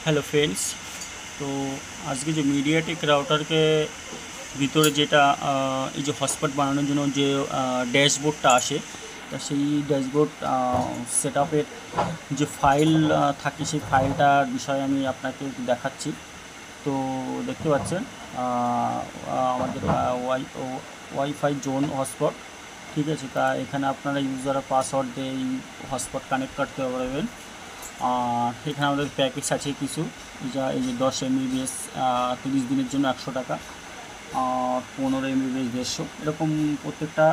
Hello friends. তো আজকে যে মিডিয়াটেক রাউটারকে ভিতরে যেটা এই যে হটস্পট বানানোর জন্য যে ড্যাশবোর্ডটা আসে, তা সেই ড্যাশবোর্ড সেট আপের যে ফাইল থাকে সেই ফাইলটার বিষয়ে আমি আপনাকে একটু দেখাচ্ছি। তো দেখতে পাচ্ছেন আমাদের ওয়াইফাই জোন হটস্পট, ঠিক আছে। তা এখানে আপনারা ইউজার পাসওয়ার্ড দিয়ে এই হটস্পট কানেক্ট করতে পারবেন। এখানে আমাদের প্যাকেজ আছে কিছু, যা এই যে 10 MB 30 দিনের জন্য 100 টাকা, 15 MB 150, এরকম প্রত্যেকটা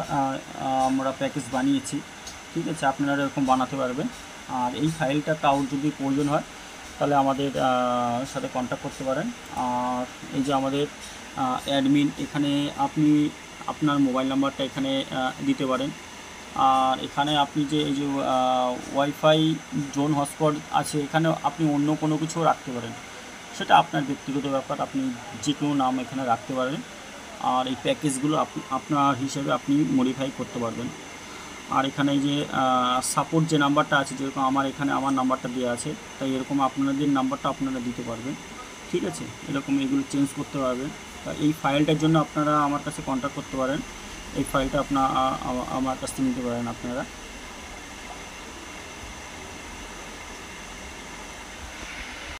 আমরা প্যাকেজ বানিয়েছি, ঠিক আছে। আপনারা এরকম বানাতে পারবেন। আর এই ফাইলটা কাউর যদি প্রয়োজন হয় তাহলে আমাদের সাথে কন্ট্যাক্ট করতে পারেন। আর এই যে আমাদের অ্যাডমিন, এখানে আপনি আপনার মোবাইল নাম্বারটা এখানে দিতে পারেন। আর এখানে আপনি যে এই যে ওয়াইফাই জোন হটস্পট আছে, এখানে আপনি অন্য কোনো কিছু রাখতে পারেন, সেটা আপনার ব্যক্তিগত ব্যাপার, আপনি যে কোনো নাম এখানে রাখতে পারেন। আর এই প্যাকেজগুলো আপনার হিসেবে আপনি মডিফাই করতে পারবেন। আর এখানে এই যে সাপোর্ট যে নাম্বারটা আছে, যেরকম আমার এখানে আমার নাম্বারটা দেওয়া আছে, তাই এরকম আপনাদের নাম্বারটা আপনারা দিতে পারবেন, ঠিক আছে। এরকম এগুলো চেঞ্জ করতে পারবেন। তা এই ফাইলটার জন্য আপনারা আমার কাছে কন্ট্যাক্ট করতে পারেন। এই ফাইলটা আমার কাছ থেকে নিতে পারেন আপনারা।